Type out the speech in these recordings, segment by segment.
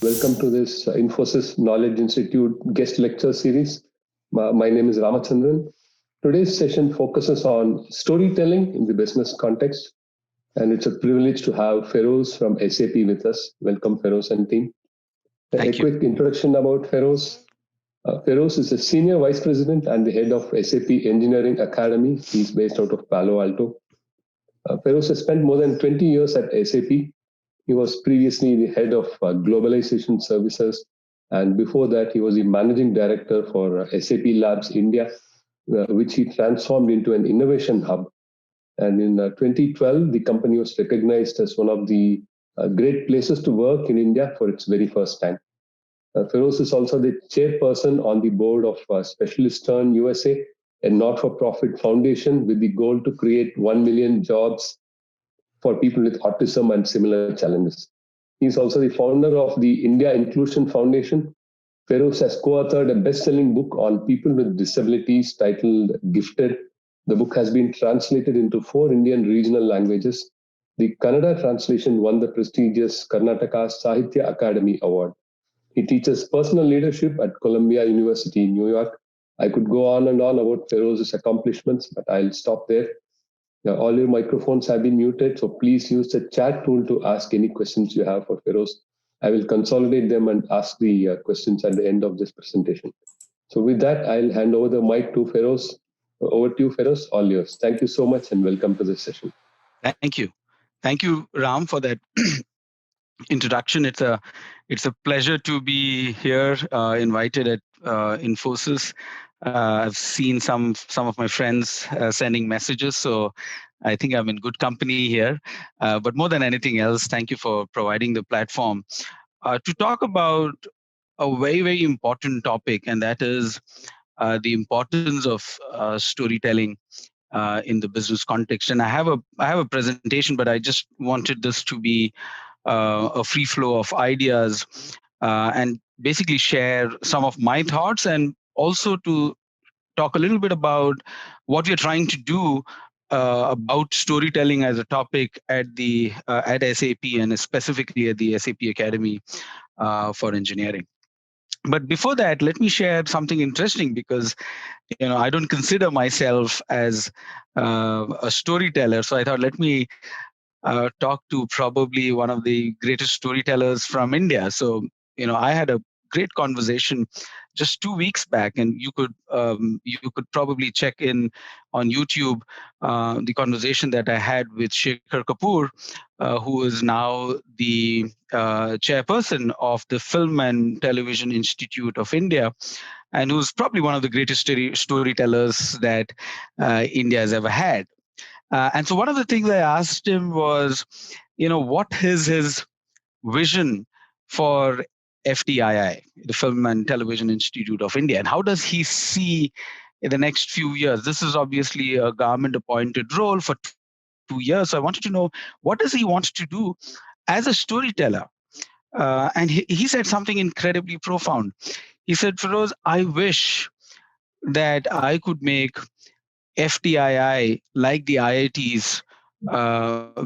Welcome to this Infosys Knowledge Institute guest lecture series. My name is Ramachandran. Today's session focuses on storytelling in the business context, and it's a privilege to have Feroz from SAP with us. Welcome, Feroz and team. Thank you. Quick introduction about Feroz. Feroz is a Senior Vice President and the head of SAP Engineering Academy. He's based out of Palo Alto. Feroz has spent more than 20 years at SAP. He was previously the head of globalization services, and before that, he was the managing director for SAP Labs India, which he transformed into an innovation hub. And in 2012, the company was recognized as one of the great places to work in India for its very first time. Feroz is also the chairperson on the board of Specialist Turn USA, a not-for-profit foundation with the goal to create 1 million jobs for people with autism and similar challenges. He's also the founder of the India Inclusion Foundation. Feroz has co-authored a best-selling book on people with disabilities titled Gifted. The book has been translated into 4 Indian regional languages. The Kannada translation won the prestigious Karnataka Sahitya Academy Award. He teaches personal leadership at Columbia University in New York. I could go on and on about Feroz's accomplishments, but I'll stop there. All your microphones have been muted, so please use the chat tool to ask any questions you have for Feroz. I will consolidate them and ask the questions at the end of this presentation. So with that, I'll hand over the mic to Feroz. Over to you, Feroz, all yours. Thank you so much and welcome to this session. Thank you. Thank you, Ram, for that introduction. It's a pleasure to be here, invited at Infosys. I've seen some of my friends sending messages, so I think I'm in good company here. But more than anything else, thank you for providing the platform to talk about a very, very important topic, and that is the importance of storytelling in the business context. And I have a presentation, but I just wanted this to be a free flow of ideas and basically share some of my thoughts, and also to talk a little bit about what we are trying to do about storytelling as a topic at SAP, and specifically at the SAP Academy for Engineering. But before that, let me share something interesting, because I don't consider myself as a storyteller. So I thought, let me talk to probably one of the greatest storytellers from India. So I had a great conversation just 2 weeks back, and you could probably check in on YouTube the conversation that I had with Shekhar Kapoor, who is now the chairperson of the Film and Television Institute of India, and who's probably one of the greatest storytellers that India has ever had. And so one of the things I asked him was, what is his vision for FTII, the Film and Television Institute of India, and how does he see in the next few years? This is obviously a government-appointed role for 2 years. So I wanted to know, what does he want to do as a storyteller? And he said something incredibly profound. He said, Feroz, I wish that I could make FTII like the IITs,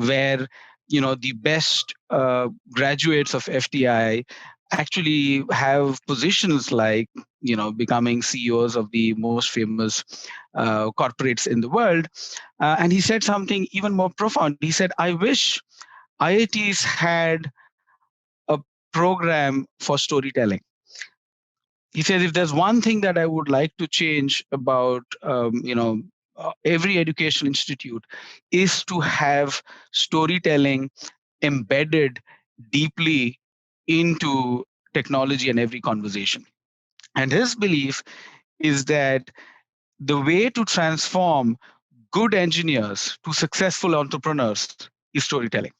where the best graduates of FTII actually have positions like becoming CEOs of the most famous corporates in the world. And he said something even more profound. He said, I wish IITs had a program for storytelling. He says, if there's one thing that I would like to change about every educational institute, is to have storytelling embedded deeply into technology and every conversation. And his belief is that the way to transform good engineers to successful entrepreneurs is storytelling.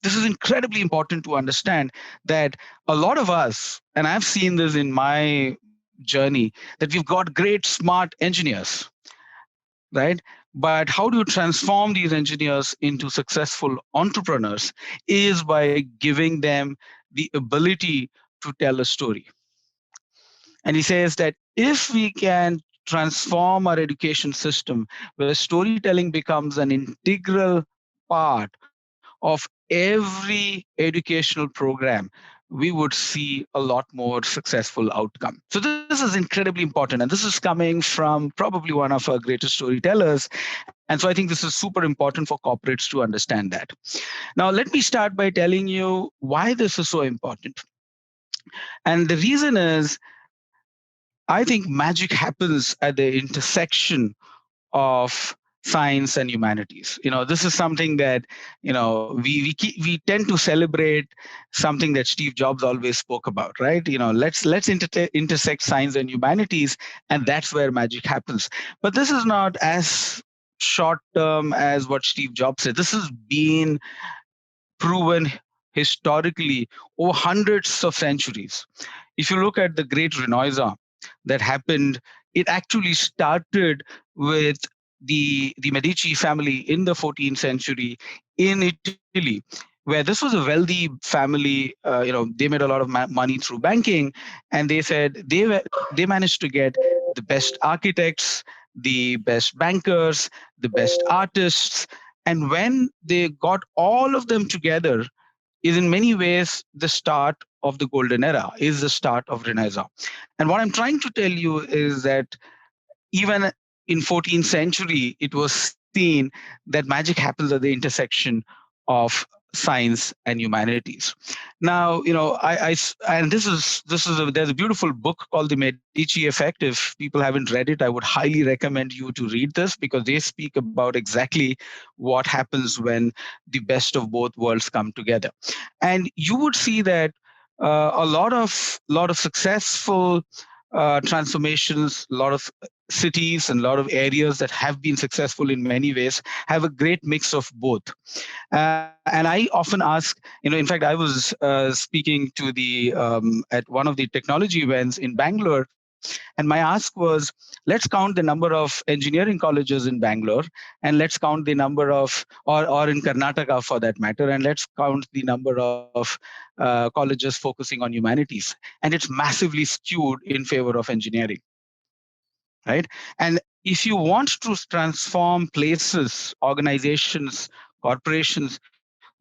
This is incredibly important to understand, that a lot of us, and I've seen this in my journey, that we've got great, smart engineers, right? But how do you transform these engineers into successful entrepreneurs is by giving them the ability to tell a story. And he says that if we can transform our education system where storytelling becomes an integral part of of every educational program, we would see a lot more successful outcome. So this is incredibly important, and this is coming from probably one of our greatest storytellers. And so I think this is super important for corporates to understand that. Now, let me start by telling you why this is so important. And the reason is, I think magic happens at the intersection of science and humanities. This is something that we tend to celebrate, something that Steve Jobs always spoke about, right? Let's intersect science and humanities, and that's where magic happens. But this is not as short term as what Steve Jobs said. This has been proven historically over hundreds of centuries. If you look at the Great Renaissance that happened, it actually started with the Medici family in the 14th century in Italy, where this was a wealthy family. They made a lot of money through banking, and they said they managed to get the best architects, the best bankers, the best artists, and when they got all of them together, is in many ways the start of the golden era, is the start of Renaissance. And what I'm trying to tell you is that even in 14th century, it was seen that magic happens at the intersection of science and humanities. Now, and there's a beautiful book called The Medici Effect. If people haven't read it, I would highly recommend you to read this, because they speak about exactly what happens when the best of both worlds come together. And you would see that a lot of successful transformations, a lot of cities and a lot of areas that have been successful in many ways have a great mix of both. And I often ask, in fact, I was speaking to at one of the technology events in Bangalore, and my ask was, let's count the number of engineering colleges in Bangalore, and let's count the number of, or in Karnataka for that matter, and let's count the number of colleges focusing on humanities. And it's massively skewed in favor of engineering, right? And if you want to transform places, organizations, corporations,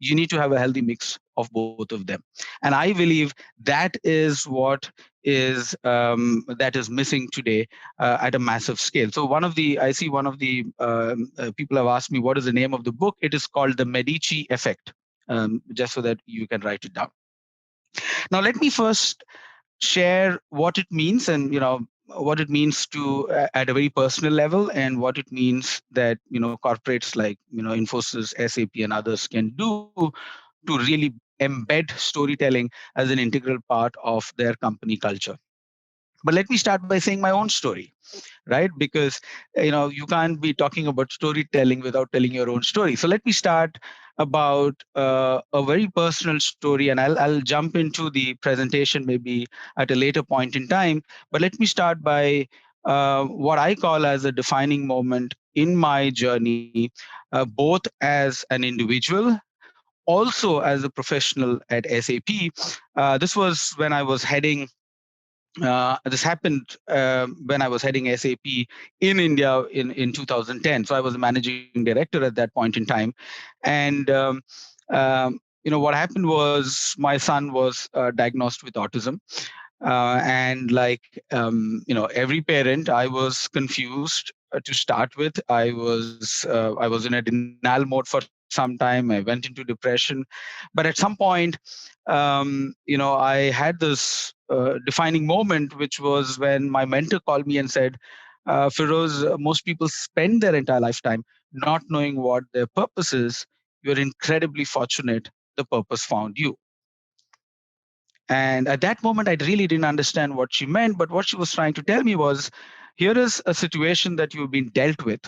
you need to have a healthy mix of both of them. And I believe that is what is missing today at a massive scale. So I see one of the people have asked me, what is the name of the book? It is called The Medici Effect, just so that you can write it down. Now, let me first share what it means, and what it means to at a very personal level, and what it means that corporates like Infosys, SAP, and others can do to really embed storytelling as an integral part of their company culture. But let me start by saying my own story, right? Because you can't be talking about storytelling without telling your own story. So let me start about a very personal story, and I'll jump into the presentation maybe at a later point in time. But let me start by what I call as a defining moment in my journey, both as an individual, also as a professional at SAP. This was when I was heading this happened when I was heading SAP in India in 2010. So I was a managing director at that point in time. And what happened was my son was diagnosed with autism. And like every parent, I was confused to start with. I was in a denial mode for some time. I went into depression, but at some point, I had this defining moment, which was when my mentor called me and said, Feroz, most people spend their entire lifetime not knowing what their purpose is. You're incredibly fortunate. The purpose found you. And at that moment, I really didn't understand what she meant. But what she was trying to tell me was, here is a situation that you've been dealt with,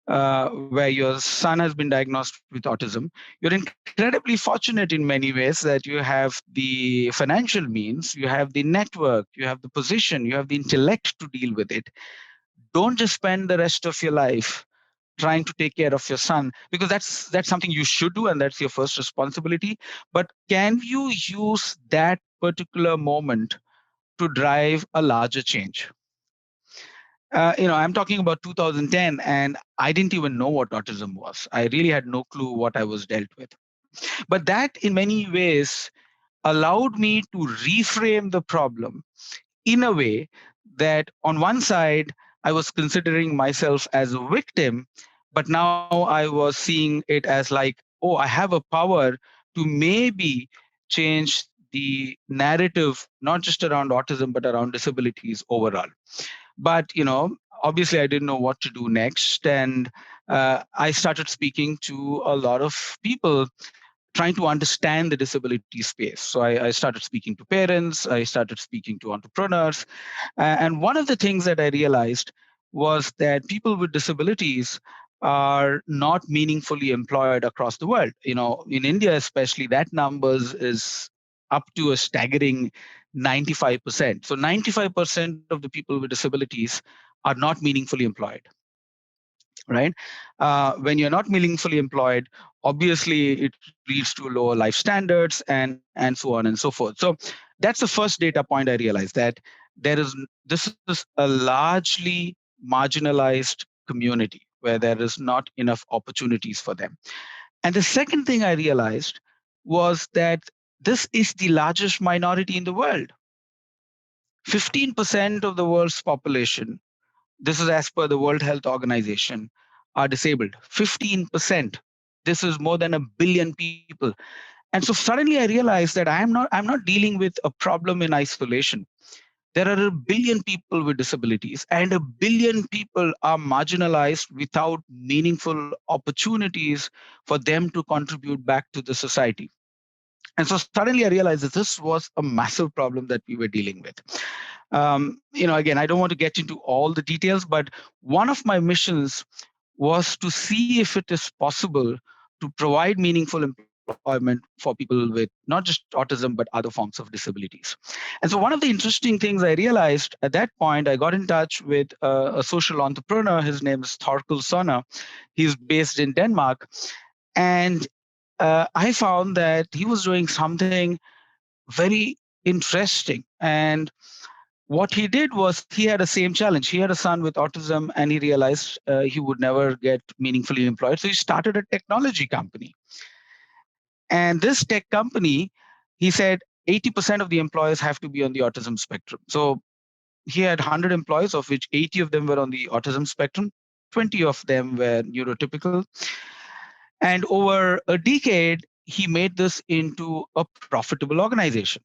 where your son has been diagnosed with autism. You're incredibly fortunate in many ways that you have the financial means, you have the network, you have the position, you have the intellect to deal with it. Don't just spend the rest of your life trying to take care of your son, because that's something you should do, and that's your first responsibility. But can you use that particular moment to drive a larger change? I'm talking about 2010, and I didn't even know what autism was. I really had no clue what I was dealt with. But that in many ways allowed me to reframe the problem in a way that on one side, I was considering myself as a victim, but now I was seeing it as like, oh, I have a power to maybe change the narrative, not just around autism, but around disabilities overall. But, obviously I didn't know what to do next. And I started speaking to a lot of people trying to understand the disability space. So I started speaking to parents, I started speaking to entrepreneurs. And one of the things that I realized was that people with disabilities are not meaningfully employed across the world. In India, especially, that numbers is up to a staggering 95%. So 95% of the people with disabilities are not meaningfully employed, right? When you're not meaningfully employed, obviously it leads to lower life standards and so on and so forth. So that's the first data point I realized, that this is a largely marginalized community where there is not enough opportunities for them. And the second thing I realized was that this is the largest minority in the world. 15% of the world's population, this is as per the World Health Organization, are disabled. 15%. This is more than 1 billion people. And so suddenly I realized that I'm not dealing with a problem in isolation. There are 1 billion people with disabilities, and 1 billion people are marginalized without meaningful opportunities for them to contribute back to the society. And so suddenly I realized that this was a massive problem that we were dealing with. Again, I don't want to get into all the details, but one of my missions was to see if it is possible to provide meaningful employment for people with not just autism, but other forms of disabilities. And so one of the interesting things I realized at that point, I got in touch with a social entrepreneur. His name is Thorkel Sonna. He's based in Denmark. And I found that he was doing something very interesting. And what he did was he had the same challenge. He had a son with autism, and he realized he would never get meaningfully employed. So he started a technology company. And this tech company, he said 80% of the employees have to be on the autism spectrum. So he had 100 employees, of which 80 of them were on the autism spectrum, 20 of them were neurotypical. And over a decade, he made this into a profitable organization.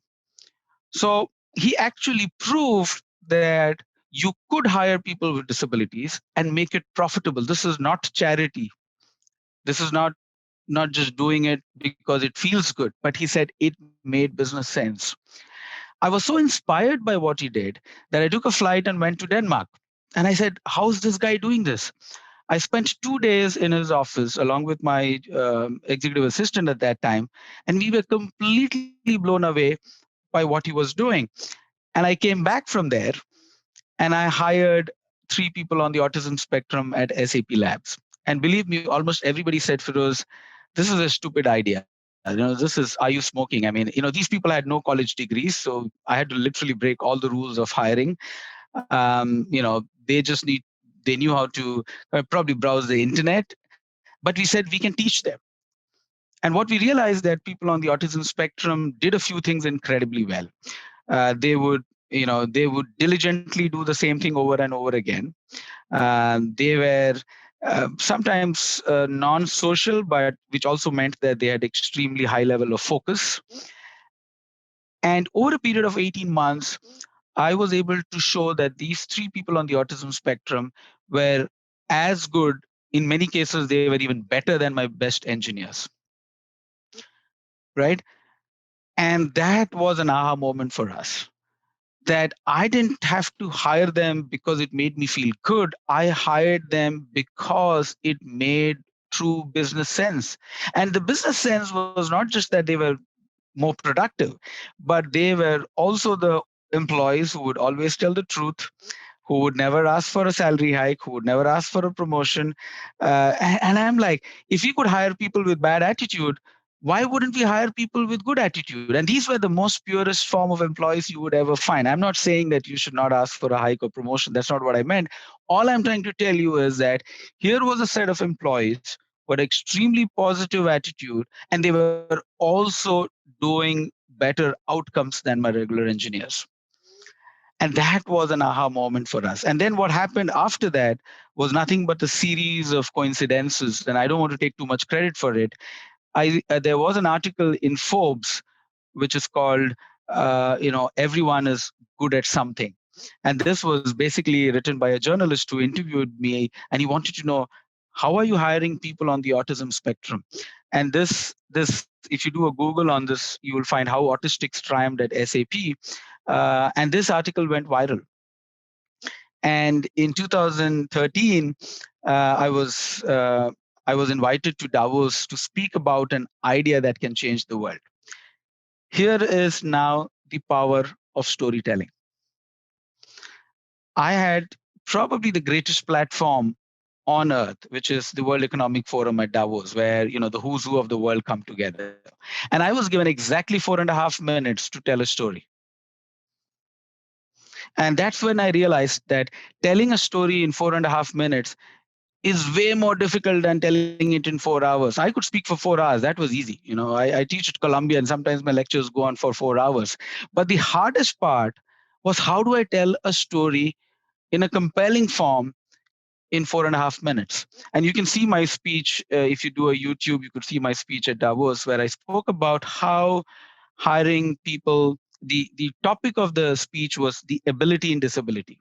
So he actually proved that you could hire people with disabilities and make it profitable. This is not charity. This is not just doing it because it feels good, but he said it made business sense. I was so inspired by what he did that I took a flight and went to Denmark. And I said, how's this guy doing this? I spent 2 days in his office along with my executive assistant at that time, and we were completely blown away by what he was doing. And I came back from there and I hired 3 people on the autism spectrum at SAP Labs. And believe me, almost everybody said, Feroz, this is a stupid idea. This is, are you smoking? I mean, these people had no college degrees, so I had to literally break all the rules of hiring. They just they knew how to probably browse the internet, but we said we can teach them. And what we realized that people on the autism spectrum did a few things incredibly well. They would diligently do the same thing over and over again. They were sometimes non-social, but which also meant that they had extremely high level of focus. And over a period of 18 months, I was able to show that these 3 people on the autism spectrum were as good. In many cases, they were even better than my best engineers. Right? And that was an aha moment for us. That I didn't have to hire them because it made me feel good. I hired them because it made true business sense. And the business sense was not just that they were more productive, but they were also the employees who would always tell the truth, who would never ask for a salary hike, who would never ask for a promotion. And I'm like, if we could hire people with bad attitude, why wouldn't we hire people with good attitude? And these were the most purest form of employees you would ever find. I'm not saying that you should not ask for a hike or promotion. That's not what I meant. All I'm trying to tell you is that here was a set of employees but extremely positive attitude, and they were also doing better outcomes than my regular engineers. And that was an aha moment for us. And then what happened after that was nothing but a series of coincidences. And I don't want to take too much credit for it. There was an article in Forbes which is called, everyone is good at something. And this was basically written by a journalist who interviewed me, and he wanted to know, how are you hiring people on the autism spectrum? And this, if you do a Google on this, you will find how autistics triumphed at SAP. And this article went viral. And in 2013, I was invited to Davos to speak about an idea that can change the world. Here is now the power of storytelling. I had probably the greatest platform on earth, which is the World Economic Forum at Davos, where the who's who of the world come together. And I was given exactly 4.5 minutes to tell a story. And that's when I realized that telling a story in 4.5 minutes is way more difficult than telling it in 4 hours. I could speak for 4 hours. That was easy. I teach at Columbia, and sometimes my lectures go on for 4 hours. But the hardest part was, how do I tell a story in a compelling form in 4.5 minutes? And you can see my speech. If you do a YouTube, you could see my speech at Davos, where I spoke about how hiring people, the topic of the speech was the ability in disability.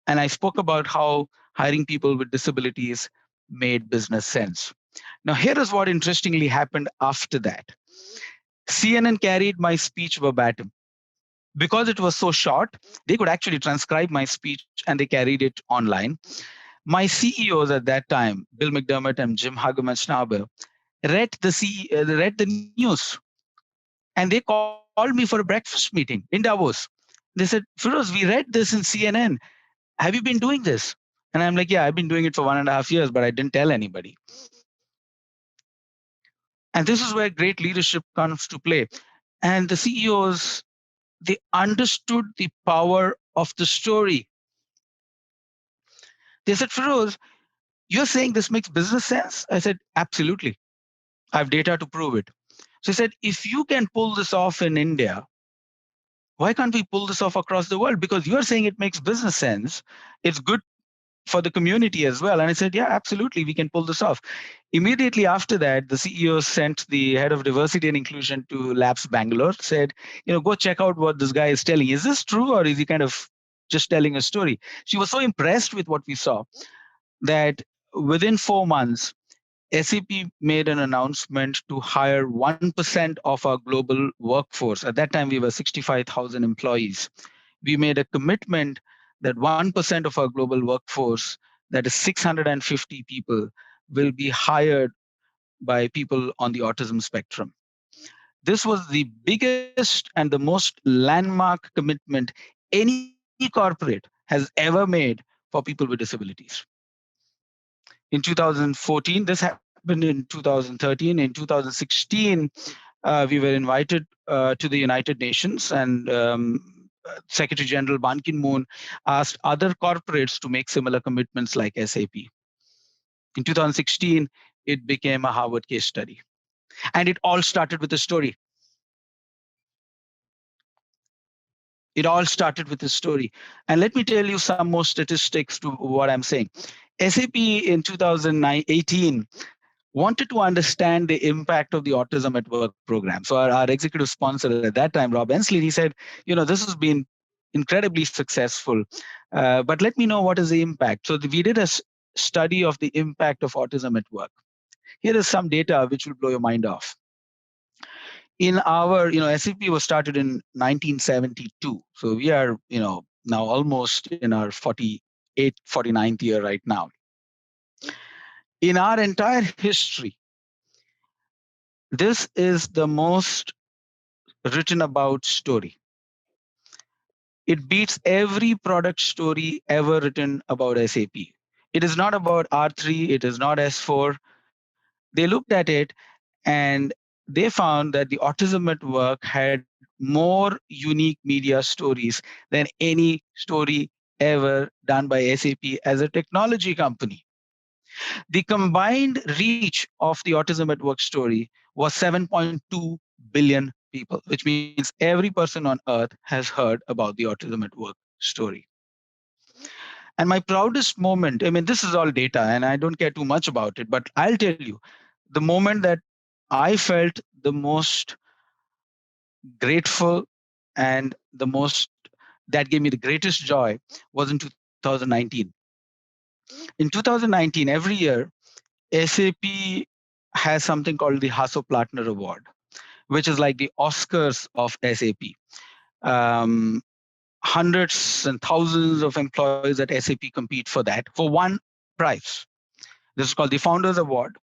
And I spoke about how hiring people with disabilities made business sense. Now, here is what interestingly happened after that. CNN carried my speech verbatim. Because it was so short, they could actually transcribe my speech and they carried it online. My CEOs at that time, Bill McDermott and Jim Hagemann Schnabel, read the news, and they called me for a breakfast meeting in Davos. They said, Firoz, we read this in CNN. Have you been doing this? And I'm like, yeah, I've been doing it for 1.5 years, but I didn't tell anybody. And this is where great leadership comes to play. And the CEOs, they understood the power of the story. They said, Firoz, you're saying this makes business sense? I said, absolutely. I have data to prove it. So he said, if you can pull this off in India, why can't we pull this off across the world? Because you're saying it makes business sense. It's good for the community as well. And I said, yeah, absolutely, we can pull this off. Immediately after that, the CEO sent the head of diversity and inclusion to Labs Bangalore, said, go check out what this guy is telling. Is this true, or is he kind of just telling a story? She was so impressed with what we saw that within 4 months, SAP made an announcement to hire 1% of our global workforce. At that time, we were 65,000 employees. We made a commitment that 1% of our global workforce, that is 650 people, will be hired by people on the autism spectrum. This was the biggest and the most landmark commitment any corporate has ever made for people with disabilities. In 2014, this happened in 2013. In 2016, we were invited to the United Nations, and Secretary General Ban Ki-moon asked other corporates to make similar commitments like SAP. In 2016, it became a Harvard case study. And it all started with a story. It all started with a story. And let me tell you some more statistics to what I'm saying. SAP in 2018 wanted to understand the impact of the Autism at Work program. So our executive sponsor at that time, Rob Ensley, he said, this has been incredibly successful, but let me know what is the impact. So we did a study of the impact of autism at work. Here is some data which will blow your mind off. In our, SAP was started in 1972. So we are, now almost in our 48th, 49th year right now. In our entire history, this is the most written about story. It beats every product story ever written about SAP. It is not about R3, it is not S4. They looked at it and they found that the Autism at Work had more unique media stories than any story ever done by SAP as a technology company. The combined reach of the Autism at Work story was 7.2 billion people, which means every person on earth has heard about the Autism at Work story. And my proudest moment, I mean, this is all data and I don't care too much about it, but I'll tell you the moment that I felt the most grateful and the most that gave me the greatest joy was in 2019. In 2019, every year, SAP has something called the Hasso Plattner Award, which is like the Oscars of SAP. Um, Hundreds and thousands of employees at SAP compete for that for one prize. This is called the Founders Award.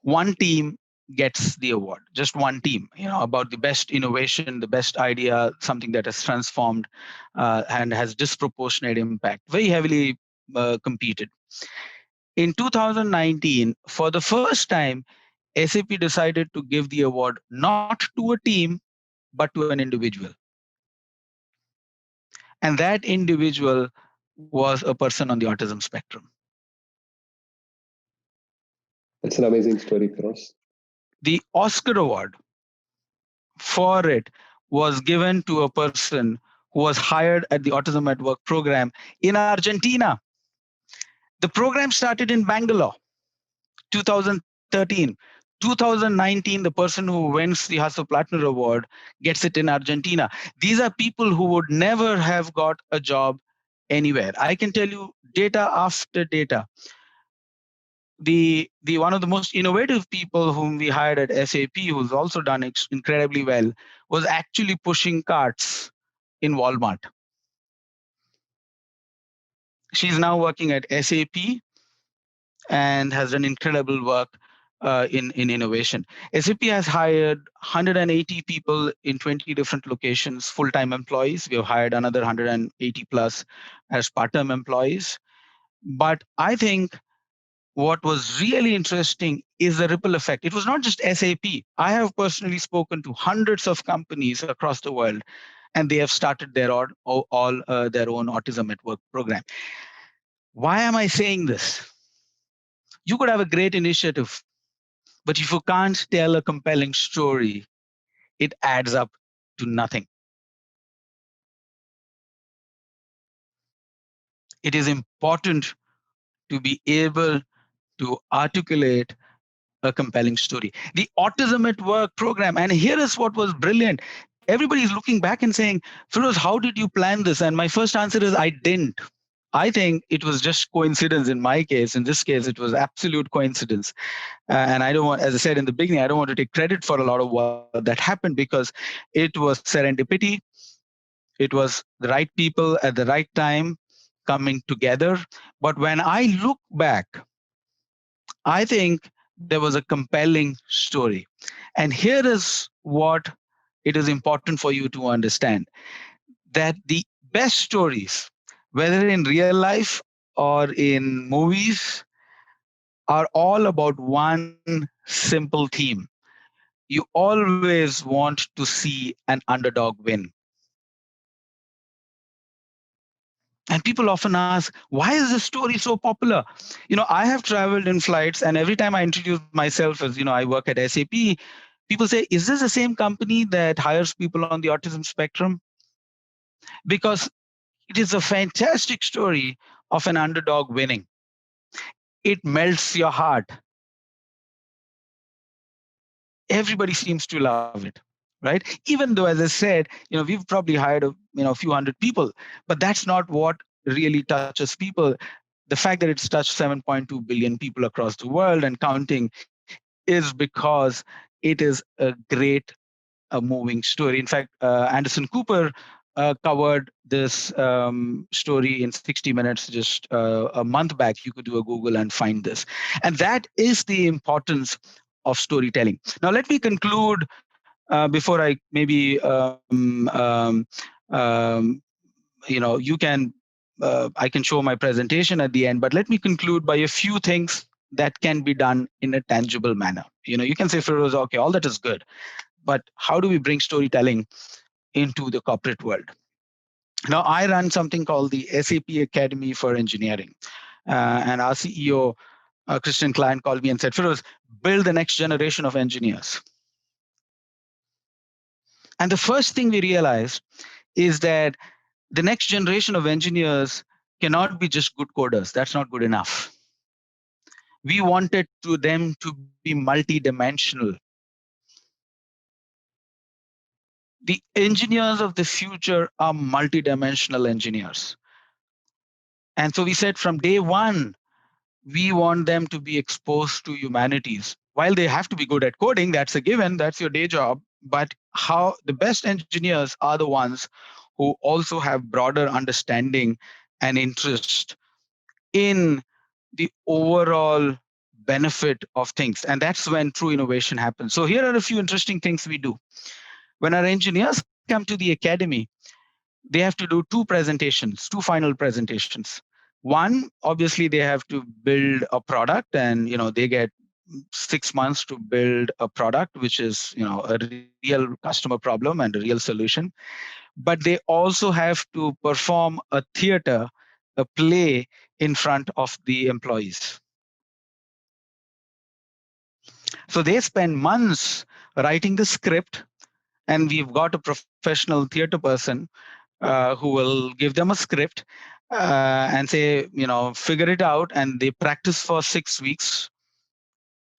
One team gets the award, just one team, about the best innovation, the best idea, something that has transformed and has disproportionate impact, very heavily competed. In 2019, for the first time, SAP decided to give the award not to a team, but to an individual. And that individual was a person on the autism spectrum. That's an amazing story, Feroz. The Oscar Award for it was given to a person who was hired at the Autism at Work program in Argentina. The program started in Bangalore, 2013. 2019, the person who wins the Hasso Plattner Award gets it in Argentina. These are people who would never have got a job anywhere. I can tell you data after data. The one of the most innovative people whom we hired at SAP, who's also done incredibly well, was actually pushing carts in Walmart. She's now working at SAP and has done incredible work in innovation. SAP has hired 180 people in 20 different locations, full-time employees. We have hired another 180 plus as part-time employees. But I think what was really interesting is the ripple effect. It was not just SAP. I have personally spoken to hundreds of companies across the world, and they have started their all their own Autism at Work program. Why am I saying this? You could have a great initiative, but if you can't tell a compelling story, it adds up to nothing. It is important to be able to articulate a compelling story. The Autism at Work program, and here is what was brilliant. Everybody's looking back and saying, Feroz, how did you plan this? And my first answer is, I didn't. I think it was just coincidence in my case. In this case, it was absolute coincidence. And I don't want, as I said in the beginning, I don't want to take credit for a lot of what that happened because it was serendipity. It was the right people at the right time coming together. But when I look back, I think there was a compelling story. And here is what it is important for you to understand, that the best stories, whether in real life or in movies, are all about one simple theme. You always want to see an underdog win. And people often ask, why is this story so popular? I have traveled in flights, and every time I introduce myself as, I work at SAP, people say, is this the same company that hires people on the autism spectrum? Because it is a fantastic story of an underdog winning. It melts your heart. Everybody seems to love it, right? Even though, as I said, we've probably hired a few hundred people, but that's not what really touches people. The fact that it's touched 7.2 billion people across the world and counting is because it is a great moving story. In fact, Anderson Cooper covered this story in 60 minutes just a month back. You could do a Google and find this. And that is the importance of storytelling. Now, let me conclude before I maybe, you can, I can show my presentation at the end, but let me conclude by a few things that can be done in a tangible manner. You can say, Feroz, okay, all that is good, but how do we bring storytelling into the corporate world? Now, I run something called the SAP Academy for Engineering, and our CEO Christian Klein called me and said, Feroz, build the next generation of engineers. And the first thing we realized is that the next generation of engineers cannot be just good coders. That's not good enough. We wanted them to be multidimensional. The engineers of the future are multidimensional engineers. And so we said from day one, we want them to be exposed to humanities. While they have to be good at coding, that's a given, that's your day job. But how the best engineers are the ones who also have broader understanding and interest in the overall benefit of things. And that's when true innovation happens. So here are a few interesting things we do. When our engineers come to the academy, they have to do two final presentations. One, obviously, they have to build a product, and they get 6 months to build a product, which is a real customer problem and a real solution. But they also have to perform a theater, a play in front of the employees. So they spend months writing the script, and we've got a professional theater person who will give them a script and say, figure it out, and they practice for 6 weeks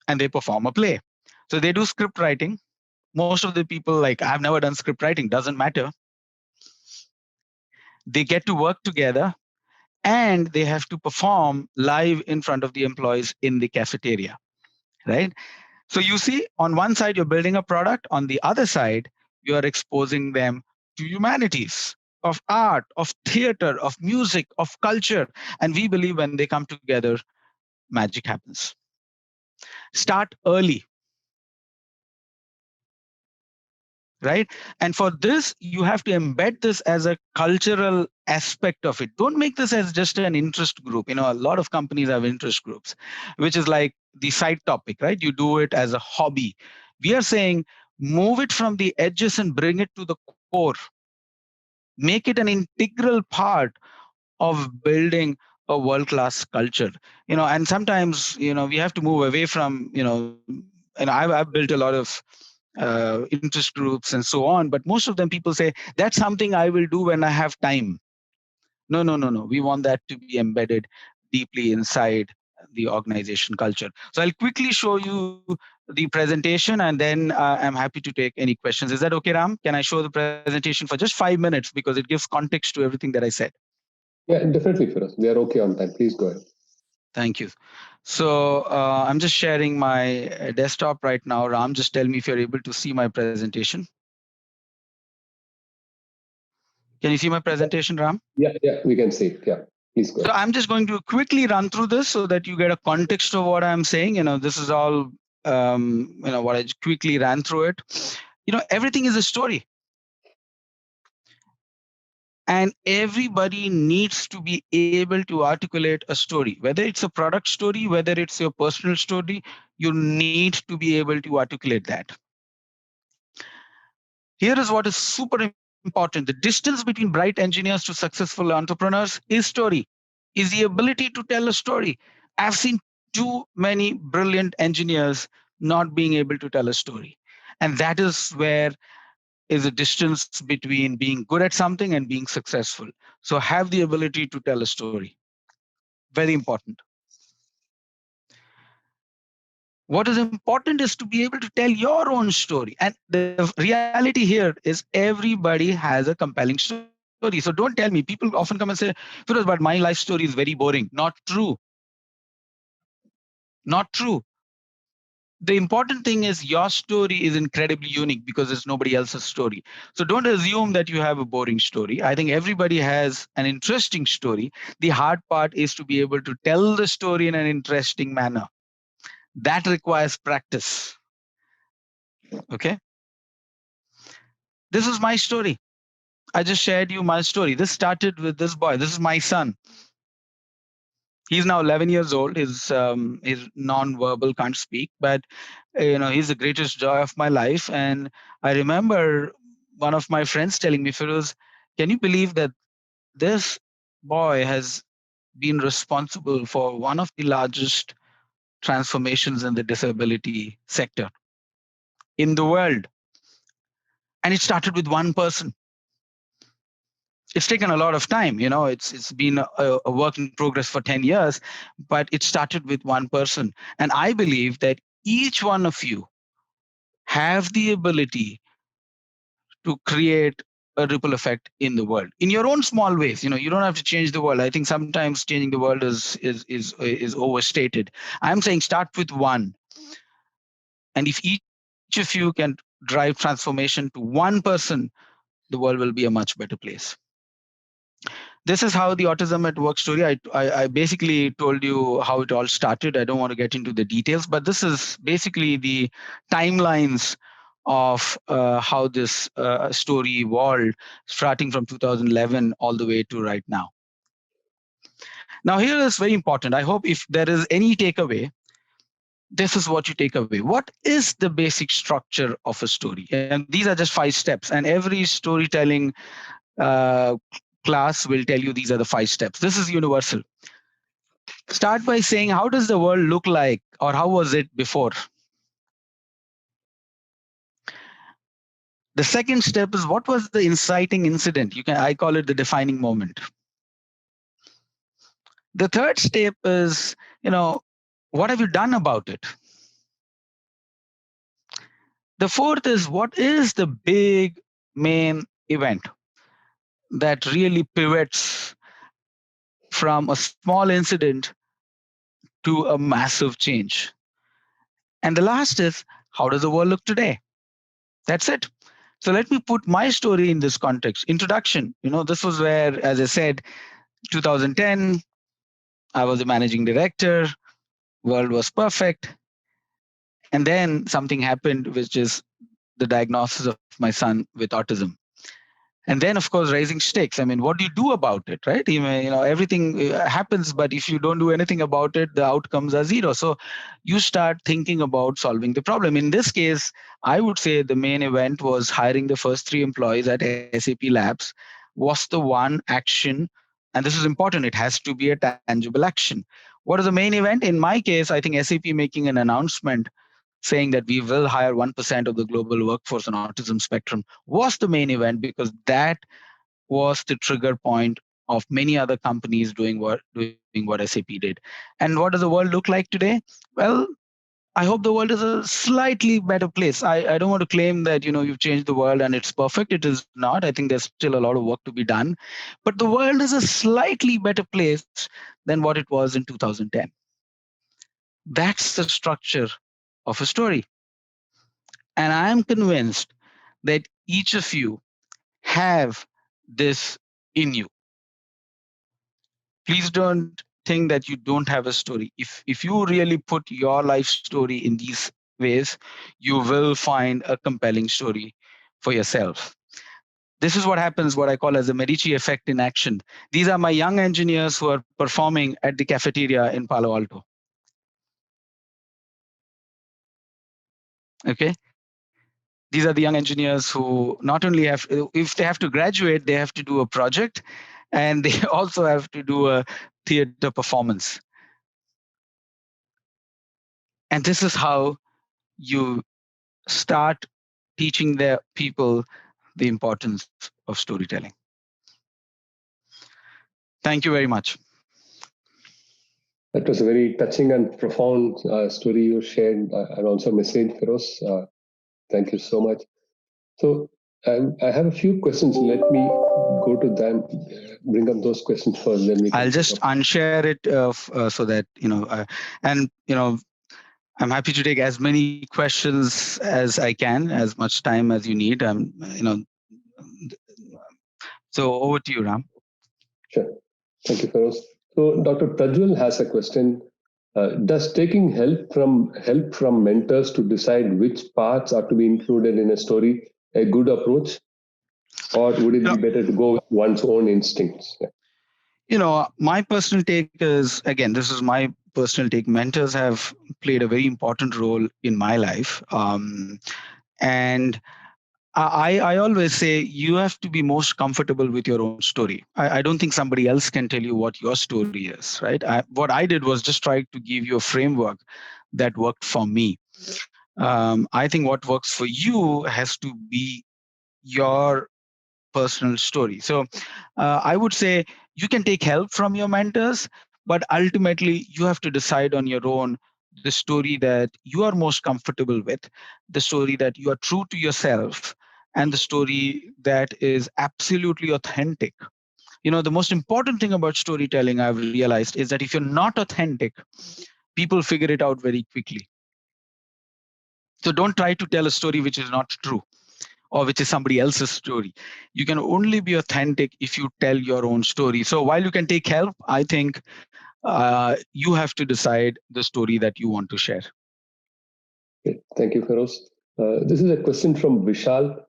and they perform a play. So they do script writing. Most of the people, like, I've never done script writing, doesn't matter. They get to work together, and they have to perform live in front of the employees in the cafeteria, right? So you see, on one side, you're building a product. On the other side, you are exposing them to humanities, of art, of theater, of music, of culture. And we believe when they come together, magic happens. Start early, right? And for this, you have to embed this as a cultural aspect of it. Don't make this as just an interest group. A lot of companies have interest groups, which is like the side topic, right? You do it as a hobby. We are saying move it from the edges and bring it to the core. Make it an integral part of building a world-class culture. And sometimes we have to move away from and I've built a lot of interest groups and so on, but most of them, people say that's something I will do when I have time. No, we want that to be embedded deeply inside the organization culture. So I'll quickly show you the presentation, and then I'm happy to take any questions. Is that okay, Ram? Can I show the presentation for just 5 minutes, because it gives context to everything that I said? Yeah, definitely, Feroz. We are okay on time. Please go ahead. Thank you. So I'm just sharing my desktop right now. Ram, just tell me if you're able to see my presentation. Can you see my presentation, Ram? Yeah, we can see it. Yeah, please go ahead. So I'm just going to quickly run through this so that you get a context of what I'm saying. This is all, what I quickly ran through it. Everything is a story. And everybody needs to be able to articulate a story, whether it's a product story, whether it's your personal story, you need to be able to articulate that. Here is what is super important. The distance between bright engineers to successful entrepreneurs is story, is the ability to tell a story. I've seen too many brilliant engineers not being able to tell a story. And that is where is a distance between being good at something and being successful. So have the ability to tell a story. Very important. What is important is to be able to tell your own story. And the reality here is everybody has a compelling story. So don't tell me, people often come and say, Feroz, but my life story is very boring. Not true. Not true. The important thing is your story is incredibly unique because it's nobody else's story. So don't assume that you have a boring story. I think everybody has an interesting story. The hard part is to be able to tell the story in an interesting manner. That requires practice. Okay. This is my story. I just shared you my story. This started with this boy. This is my son. He's now 11 years old. He's non-verbal, can't speak, but he's the greatest joy of my life. And I remember one of my friends telling me, Feroz, can you believe that this boy has been responsible for one of the largest transformations in the disability sector in the world. And it started with one person. It's taken a lot of time, it's been a work in progress for 10 years, but it started with one person. And I believe that each one of you have the ability to create a ripple effect in the world in your own small ways. You don't have to change the world. I think sometimes changing the world is overstated. I'm saying start with one. And if each of you can drive transformation to one person, the world will be a much better place. This is how the Autism at Work story. I basically told you how it all started. I don't want to get into the details, but this is basically the timelines of how this story evolved, starting from 2011 all the way to right now. Now, here is very important. I hope if there is any takeaway, this is what you take away. What is the basic structure of a story? And these are just 5 steps. And every storytelling class will tell you these are the 5 steps. This is universal. Start by saying, how does the world look like, or how was it before? The second step is, what was the inciting incident? I call it the defining moment. The third step is, what have you done about it? The fourth is, what is the big main event that really pivots from a small incident to a massive change? And the last is, how does the world look today? That's it. So let me put my story in this context. Introduction, this was where, as I said, 2010, I was a managing director, world was perfect. And then something happened, which is the diagnosis of my son with autism. And then, of course, raising stakes. I mean, what do you do about it, right? Everything happens, but if you don't do anything about it, the outcomes are zero. So you start thinking about solving the problem. In this case, I would say the main event was hiring the first 3 employees at SAP Labs was the one action. And this is important. It has to be a tangible action. What is the main event? In my case, I think SAP making an announcement saying that we will hire 1% of the global workforce on autism spectrum was the main event, because that was the trigger point of many other companies doing what SAP did. And what does the world look like today? Well, I hope the world is a slightly better place. I don't want to claim that you've changed the world and it's perfect. It is not. I think there's still a lot of work to be done. But the world is a slightly better place than what it was in 2010. That's the structure of a story. And I am convinced that each of you have this in you. Please don't think that you don't have a story. If you really put your life story in these ways, you will find a compelling story for yourself. This is what happens, what I call as the Medici effect in action. These are my young engineers who are performing at the cafeteria in Palo Alto. Okay. These are the young engineers who not only if they have to graduate, they have to do a project, and they also have to do a theater performance. And this is how you start teaching the people the importance of storytelling. Thank you very much. That was a very touching and profound story you shared, and also message, Feroz. Thank you so much. So I have a few questions. Let me go to them, bring up those questions first. Then I'll just unshare it so that, I'm happy to take as many questions as I can, as much time as you need. So over to you, Ram. Sure. Thank you, Feroz. So Dr. Prajwal has a question. Does taking help from mentors to decide which parts are to be included in a story a good approach, or would it be better to go with one's own instincts? My personal take is, again, this is my personal take. Mentors have played a very important role in my life, and I always say you have to be most comfortable with your own story. I don't think somebody else can tell you what your story is, right? What I did was just try to give you a framework that worked for me. I think what works for you has to be your personal story. So I would say you can take help from your mentors, but ultimately you have to decide on your own the story that you are most comfortable with, the story that you are true to yourself, and the story that is absolutely authentic. The most important thing about storytelling I've realized is that if you're not authentic, people figure it out very quickly. So don't try to tell a story which is not true or which is somebody else's story. You can only be authentic if you tell your own story. So while you can take help, I think you have to decide the story that you want to share. Okay. Thank you, Feroz. This is a question from Vishal.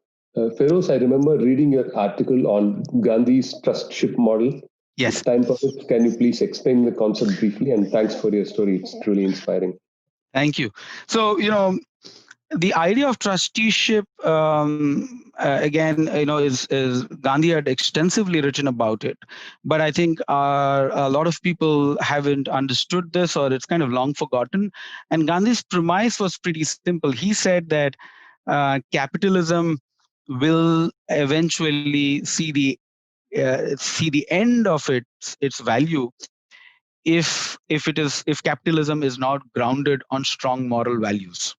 Feroz, I remember reading your article on Gandhi's trustship model. Yes. If time permits, can you please explain the concept briefly? And thanks for your story. It's truly inspiring. Thank you. So, the idea of trusteeship, again, is Gandhi had extensively written about it, but I think a lot of people haven't understood this, or it's kind of long forgotten. And Gandhi's premise was pretty simple. He said that capitalism will eventually see the end of its value if capitalism is not grounded on strong moral values,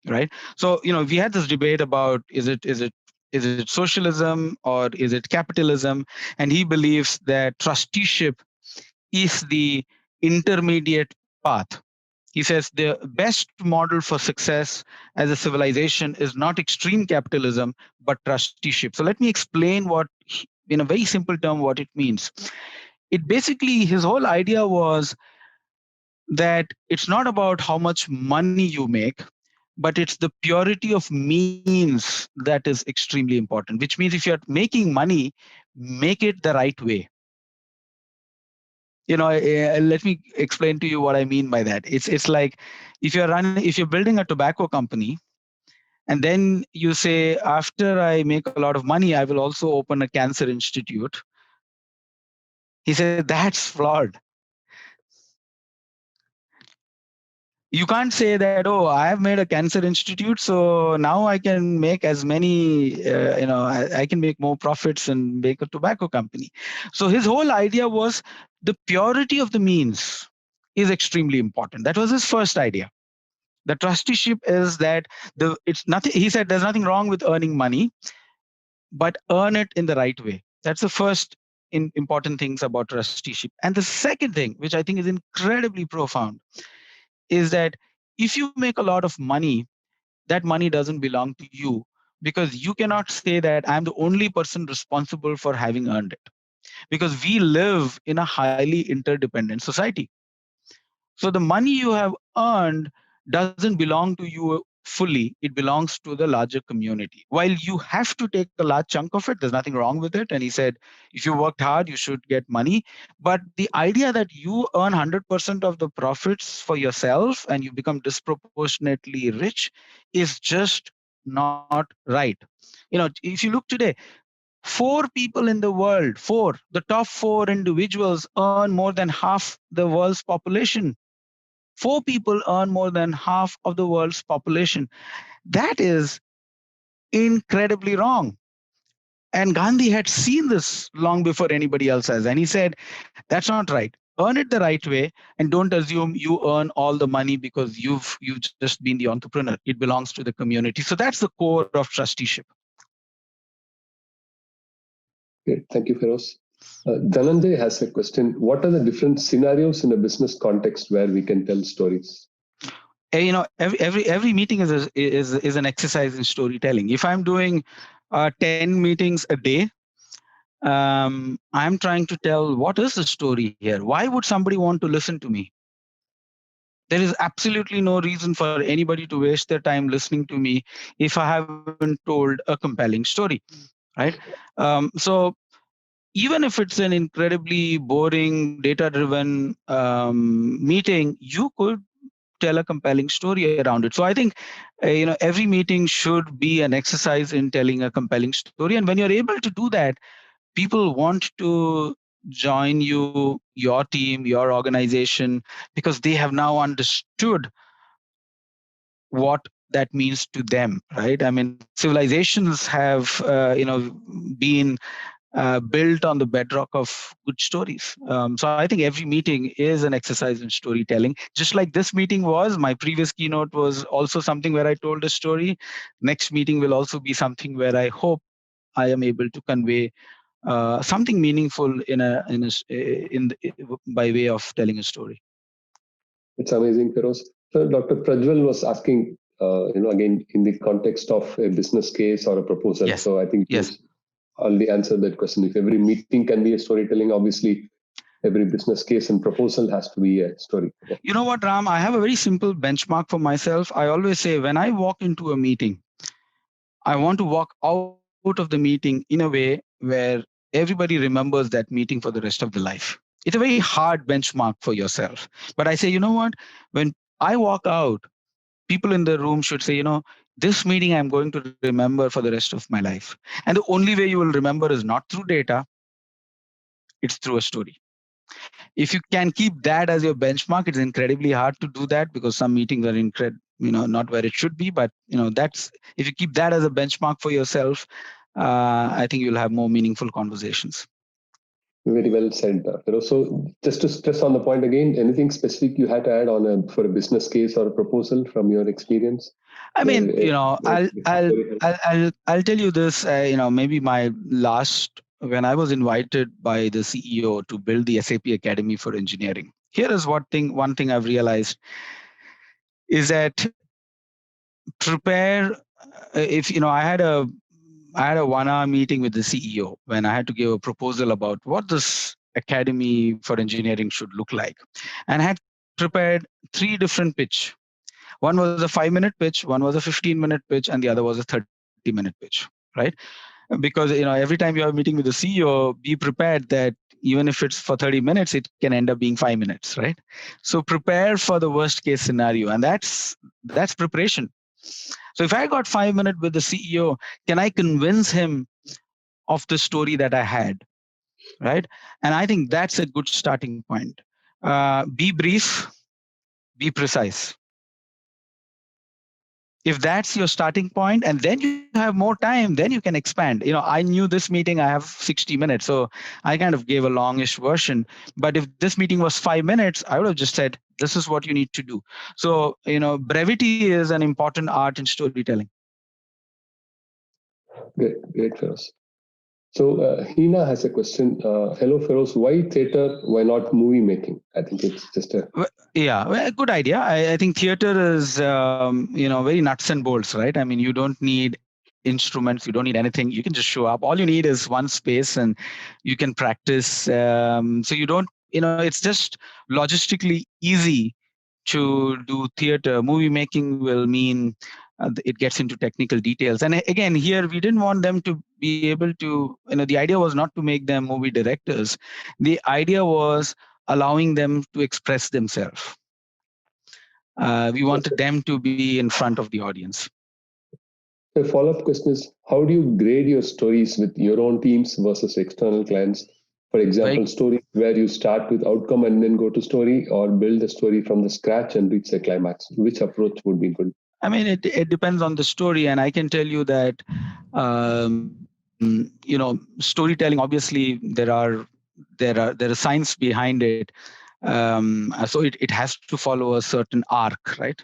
right? So we had this debate about is it socialism or is it capitalism, and he believes that trusteeship is the intermediate path. He says the best model for success as a civilization is not extreme capitalism but trusteeship. So let me explain in a very simple term what it means. It basically, his whole idea was that it's not about how much money you make, but it's the purity of means that is extremely important, which means if you're making money, make it the right way. Let me explain to you what I mean by that. It's like if you're building a tobacco company, and then you say, after I make a lot of money, I will also open a cancer institute. He said that's flawed. You can't say that, oh, I have made a cancer institute, so now I can make as many, I can make more profits and make a tobacco company. So his whole idea was the purity of the means is extremely important. That was his first idea. The trusteeship is that it's nothing. He said there's nothing wrong with earning money, but earn it in the right way. That's the first important things about trusteeship. And the second thing, which I think is incredibly profound, is that if you make a lot of money, that money doesn't belong to you, because you cannot say that I'm the only person responsible for having earned it, because we live in a highly interdependent society. So the money you have earned doesn't belong to you fully. It belongs to the larger community. While you have to take a large chunk of it, there's nothing wrong with it. And he said, if you worked hard, you should get money. But the idea that you earn 100% of the profits for yourself and you become disproportionately rich is just not right. If you look today, four people in the world, the top four individuals earn more than half the world's population. Four people earn more than half of the world's population. That is incredibly wrong. And Gandhi had seen this long before anybody else has. And he said, that's not right. Earn it the right way, and don't assume you earn all the money because you've just been the entrepreneur. It belongs to the community. So that's the core of trusteeship. Great. Thank you, Feroz. Dhananjay has a question. What are the different scenarios in a business context where we can tell stories? Every meeting is an exercise in storytelling. If I'm doing 10 meetings a day, I'm trying to tell what is the story here. Why would somebody want to listen to me? There is absolutely no reason for anybody to waste their time listening to me if I haven't told a compelling story, right? So even if it's an incredibly boring, data-driven meeting, you could tell a compelling story around it. So I think every meeting should be an exercise in telling a compelling story, and when you're able to do that, people want to join you, your team, your organization, because they have now understood what that means to them, right? I mean, civilizations have been built on the bedrock of good stories. So I think every meeting is an exercise in storytelling. Just like this meeting was, my previous keynote was also something where I told a story. Next meeting will also be something where I hope I am able to convey something meaningful by way of telling a story. It's amazing, Feroz. So Dr. Prajwal was asking, again, in the context of a business case or a proposal. Yes. So I think Yes. already answered that question. If every meeting can be a storytelling, obviously every business case and proposal has to be a story. Yeah. You know what, Ram? I have a very simple benchmark for myself. I always say when I walk into a meeting, I want to walk out of the meeting in a way where everybody remembers that meeting for the rest of their life. It's a very hard benchmark for yourself. But I say, you know what? When I walk out, people in the room should say, this meeting I'm going to remember for the rest of my life. And the only way you will remember is not through data, it's through a story. If you can keep that as your benchmark, it's incredibly hard to do that because some meetings are not where it should be. But that's, if you keep that as a benchmark for yourself, I think you'll have more meaningful conversations. Very well said, Feroz. So just to stress on the point again, anything specific you had to add on for a business case or a proposal from your experience? I mean, I'll tell you this. Maybe my last, when I was invited by the CEO to build the SAP Academy for Engineering. Here is one thing I've realized is that prepare. If I had a 1-hour meeting with the CEO when I had to give a proposal about what this Academy for Engineering should look like, and I had prepared 3 different pitch. One was a 5-minute pitch, one was a 15-minute pitch, and the other was a 30-minute pitch, right? Because every time you are meeting with the CEO, be prepared that even if it's for 30 minutes, it can end up being 5 minutes, right? So prepare for the worst case scenario, and that's preparation. So if I got 5 minutes with the CEO, can I convince him of the story that I had, right? And I think that's a good starting point. Be brief, be precise. If that's your starting point, and then you have more time, then you can expand. I knew this meeting I have 60 minutes, so I kind of gave a longish version. But if this meeting was 5 minutes, I would have just said, this is what you need to do. So brevity is an important art in storytelling. Great, Feroz. So Hina has a question. Hello, Feroz. Why theater? Why not movie making? I think it's just a good idea. I think theater is very nuts and bolts, right? I mean, you don't need instruments, you don't need anything. You can just show up. All you need is one space, and you can practice. So you don't, it's just logistically easy to do theater. Movie making will mean it gets into technical details. And again, here we didn't want them to be able to, the idea was not to make them movie directors. The idea was allowing them to express themselves. We wanted them to be in front of the audience. The follow-up question is, how do you grade your stories with your own teams versus external clients? For example, stories where you start with outcome and then go to story, or build the story from the scratch and reach the climax. Which approach would be good? I mean, it depends on the story, and I can tell you that, storytelling. Obviously, there is science behind it. So it has to follow a certain arc, right?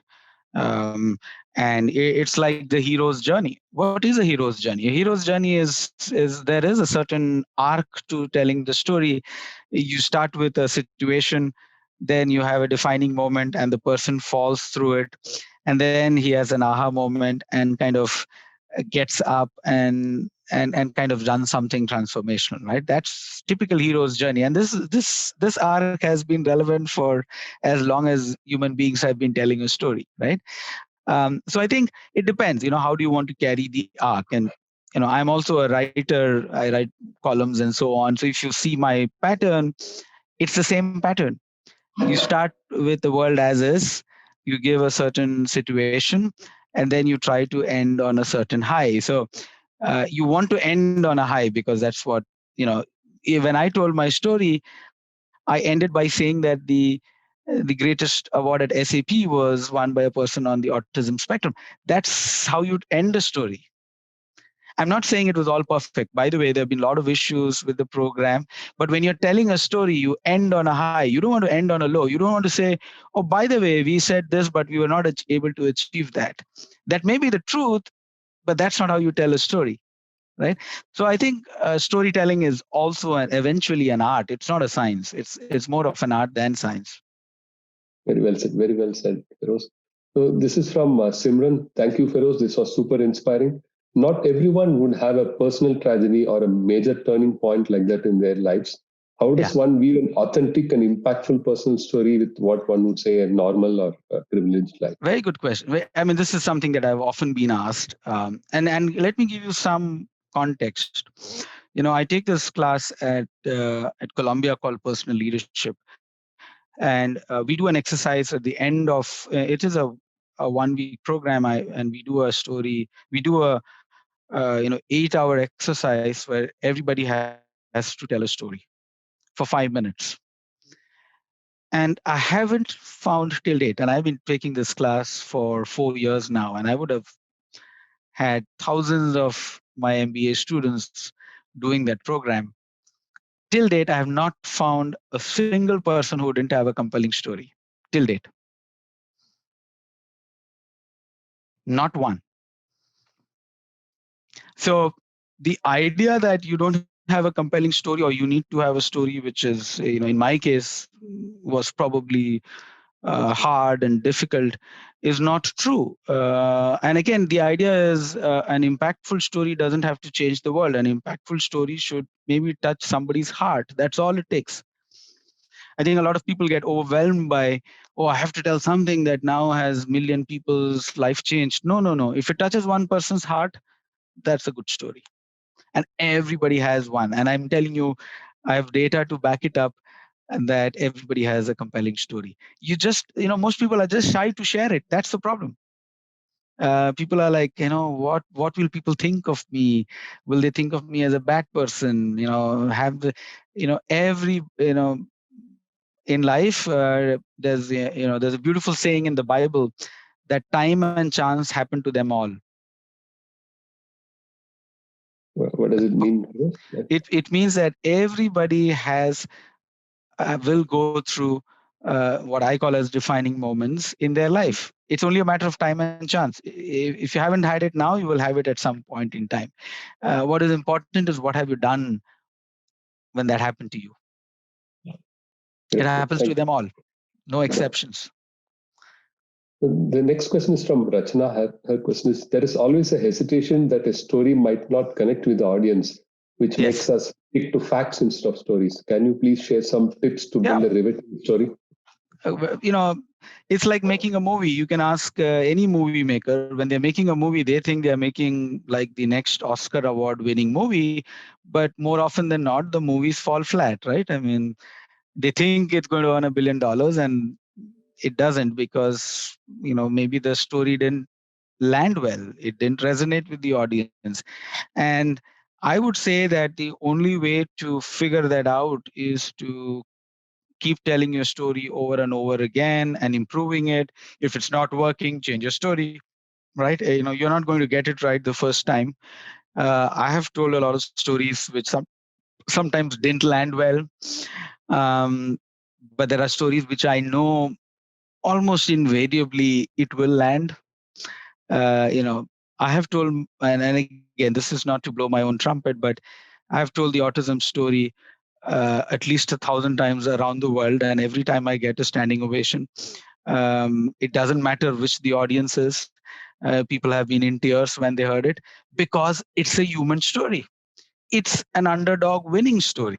And it's like the hero's journey. What is a hero's journey? A hero's journey is there is a certain arc to telling the story. You start with a situation, then you have a defining moment, and the person falls through it, and then he has an aha moment and kind of gets up and kind of done something transformational, right? That's typical hero's journey. And this arc has been relevant for as long as human beings have been telling a story, right? So I think it depends, how do you want to carry the arc? And I'm also a writer, I write columns and so on. So if you see my pattern, it's the same pattern. You start with the world as is, you give a certain situation, and then you try to end on a certain high. So you want to end on a high because that's what, when I told my story, I ended by saying that the greatest award at SAP was won by a person on the autism spectrum. That's how you'd end a story. I'm not saying it was all perfect. By the way, there have been a lot of issues with the program. But when you're telling a story, you end on a high. You don't want to end on a low. You don't want to say, oh, by the way, we said this, but we were not able to achieve that. That may be the truth, but that's not how you tell a story, right? So I think storytelling is also eventually an art. It's not a science. It's more of an art than science. Very well said. Very well said, Feroz. So this is from Simran. Thank you, Feroz. This was super inspiring. Not everyone would have a personal tragedy or a major turning point like that in their lives. How does one view an authentic and impactful personal story with what one would say a normal or a privileged life? Very good question. I mean, this is something that I've often been asked. And let me give you some context. I take this class at Columbia called Personal Leadership, and we do an exercise at the end of it is a 1 week program. And we do a story. We do a 8-hour exercise where everybody has to tell a story for 5 minutes. And I haven't found till date, and I've been taking this class for 4 years now, and I would have had thousands of my MBA students doing that program. Till date, I have not found a single person who didn't have a compelling story. Till date. Not one. So the idea that you don't have a compelling story, or you need to have a story which is, in my case, was probably hard and difficult, is not true. And again, the idea is an impactful story doesn't have to change the world. An impactful story should maybe touch somebody's heart. That's all it takes. I think a lot of people get overwhelmed by, oh, I have to tell something that now has million people's life changed. No. If it touches one person's heart, that's a good story. And everybody has one. And I'm telling you, I have data to back it up, and that everybody has a compelling story. Most people are just shy to share it. That's the problem. People are like, what will people think of me? Will they think of me as a bad person? Have the, every, in life, there's a beautiful saying in the Bible that time and chance happen to them all. What does it mean? It means that everybody will go through what I call as defining moments in their life. It's only a matter of time and chance. If you haven't had it now, you will have it at some point in time. What is important is what have you done when that happened to you. It happens to them all, no exceptions. The next question is from Rachna. Her question is, there is always a hesitation that a story might not connect with the audience, which makes us stick to facts instead of stories. Can you please share some tips to build a riveting story? It's like making a movie. You can ask any movie maker, when they're making a movie, they think they're making like the next Oscar award winning movie, but more often than not, the movies fall flat, right? I mean, they think it's going to earn $1 billion, and it doesn't, because maybe the story didn't land well. It didn't resonate with the audience. And I would say that the only way to figure that out is to keep telling your story over and over again and improving it. If it's not working, change your story, right? You're not going to get it right the first time. I have told a lot of stories which sometimes didn't land well. But there are stories which I know almost invariably it will land. I have told, and again, this is not to blow my own trumpet, but I have told the autism story at least 1,000 times around the world, and every time I get a standing ovation. It doesn't matter which the audience is. People have been in tears when they heard it, because it's a human story. It's an underdog winning story.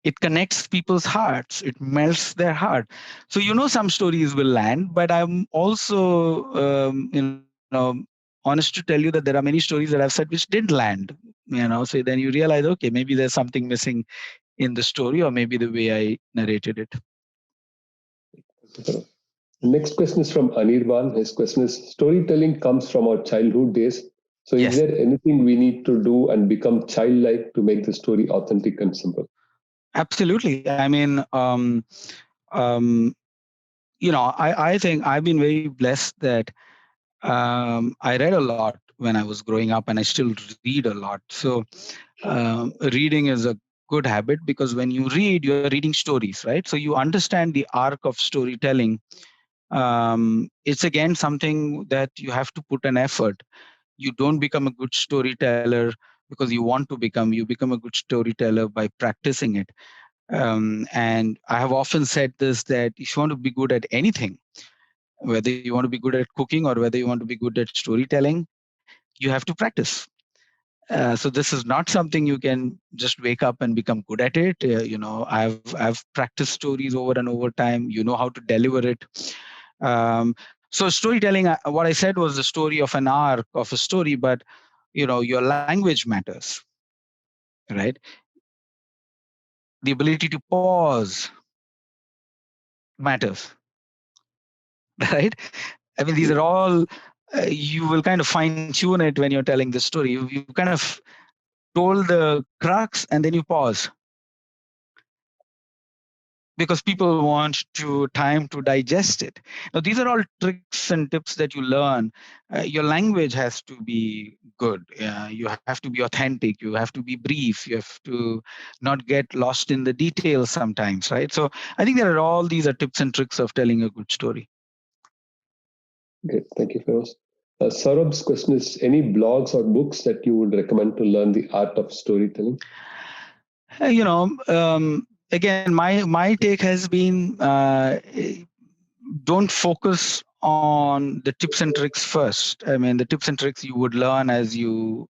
It connects people's hearts. It melts their heart. So some stories will land, but I'm also honest to tell you that there are many stories that I've said which didn't land. So then you realize, okay, maybe there's something missing in the story, or maybe the way I narrated it. Next question is from Anirban. His question is, storytelling comes from our childhood days. So Yes. is there anything we need to do and become childlike to make the story authentic and simple? Absolutely. I mean, I think I've been very blessed that I read a lot when I was growing up, and I still read a lot. So reading is a good habit, because when you read, you're reading stories, right? So you understand the arc of storytelling. It's again something that you have to put an effort. You don't become a good storyteller because you want to become. You become a good storyteller by practicing it. And I have often said this, that if you want to be good at anything, whether you want to be good at cooking or whether you want to be good at storytelling, you have to practice. So this is not something you can just wake up and become good at it. I've practiced stories over and over time. You know how to deliver it. So storytelling, what I said was the story of an arc of a story, but your language matters, right? The ability to pause matters, right? I mean, these are all you will kind of fine tune it when you're telling the story. You kind of told the crux and then you pause, because people want to time to digest it. Now, these are all tricks and tips that you learn. Your language has to be good. You have to be authentic. You have to be brief. You have to not get lost in the details sometimes, right? So I think there are all these are tips and tricks of telling a good story. Great, thank you, Feroz. Saurabh's question is, any blogs or books that you would recommend to learn the art of storytelling? Again, my take has been, don't focus on the tips and tricks first. I mean, the tips and tricks you would learn as you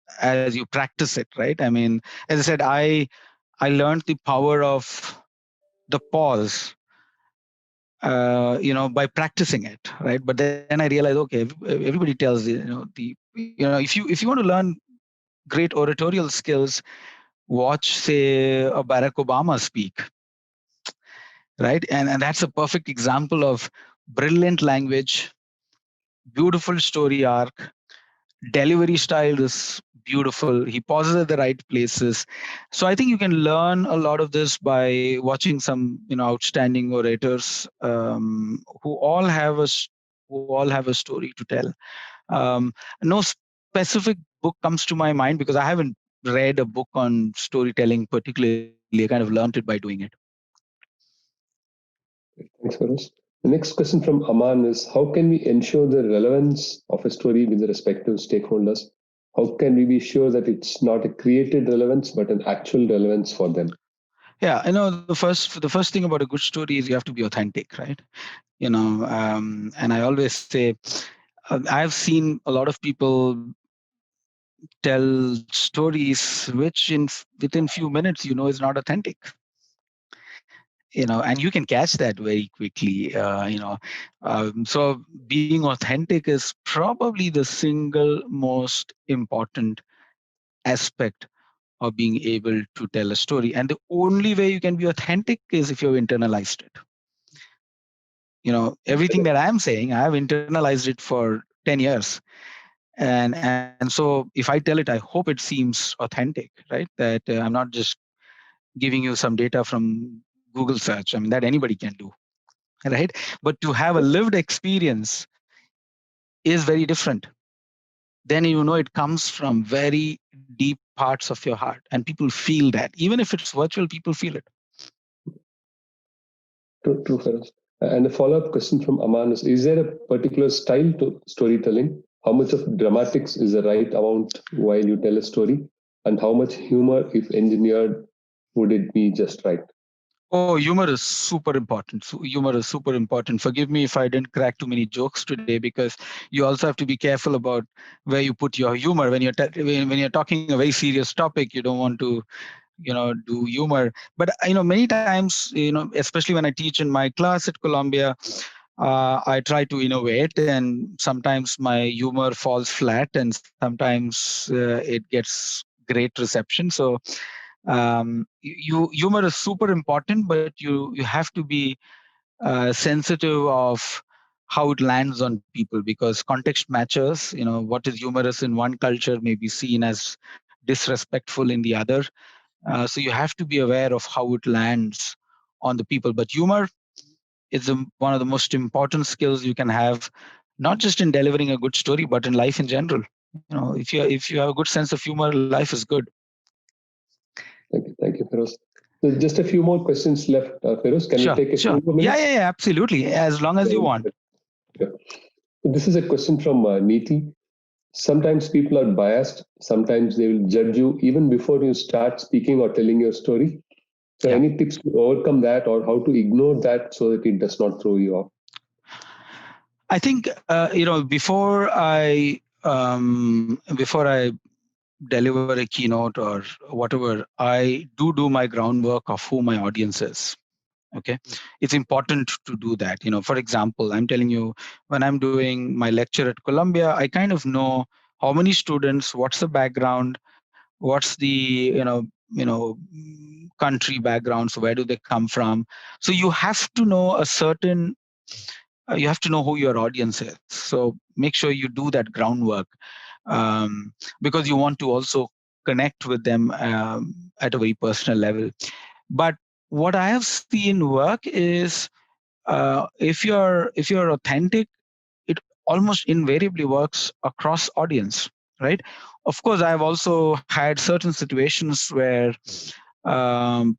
practice it, right? I mean, as I said, I learned the power of the pause, by practicing it, right? But then I realized, okay, everybody tells if you want to learn great oratorial skills, watch, say, a Barack Obama speak, right? And that's a perfect example of brilliant language, beautiful story arc, delivery style is beautiful. He pauses at the right places. So I think you can learn a lot of this by watching some outstanding orators, who all have a story to tell. No specific book comes to my mind because I haven't read a book on storytelling particularly. I kind of learned it by doing it. Thanks, Feroz. The next question from Aman is, how can we ensure the relevance of a story with the respective stakeholders? How can we be sure that it's not a created relevance, but an actual relevance for them? Yeah, I know the first thing about a good story is you have to be authentic, right? And I always say, I've seen a lot of people tell stories which within few minutes is not authentic, and you can catch that very quickly. So being authentic is probably the single most important aspect of being able to tell a story, and the only way you can be authentic is if you've internalized it. Everything that I'm saying, I've internalized it for 10 years. And so if I tell it, I hope it seems authentic, right? That I'm not just giving you some data from Google search. I mean, that anybody can do, right? But to have a lived experience is very different. Then it comes from very deep parts of your heart, and people feel that. Even if it's virtual, people feel it. True, Feroz. And a follow-up question from Aman is there a particular style to storytelling? How much of dramatics is the right amount while you tell a story? And how much humor, if engineered, would it be just right? Oh, humor is super important. So humor is super important. Forgive me if I didn't crack too many jokes today, because you also have to be careful about where you put your humor when when you're talking a very serious topic. You don't want to do humor. But many times, especially when I teach in my class at Columbia, I try to innovate, and sometimes my humor falls flat, and sometimes it gets great reception. So humor is super important, but you have to be sensitive of how it lands on people, because context matters. What is humorous in one culture may be seen as disrespectful in the other. So you have to be aware of how it lands on the people. But humor is one of the most important skills you can have, not just in delivering a good story, but in life in general. If you have a good sense of humor, life is good. Thank you, Feroz. So just a few more questions left, Feroz. Can Sure, we take a sure. few minutes? Yeah, absolutely. As long as you want. Yeah. This is a question from Neeti. Sometimes people are biased. Sometimes they will judge you even before you start speaking or telling your story. So, Yeah. any tips to overcome that, or how to ignore that so that it does not throw you off? I think before I deliver a keynote or whatever, I do my groundwork of who my audience is. Okay, it's important to do that. For example, I'm telling you, when I'm doing my lecture at Columbia, I kind of know how many students, what's the background, what's the country background, so where do they come from. So you have to know a certain you have to know who your audience is. So make sure you do that groundwork, because you want to also connect with them at a very personal level. But what I have seen work is, if you're authentic, it almost invariably works across audience, right? Of course, I've also had certain situations where um,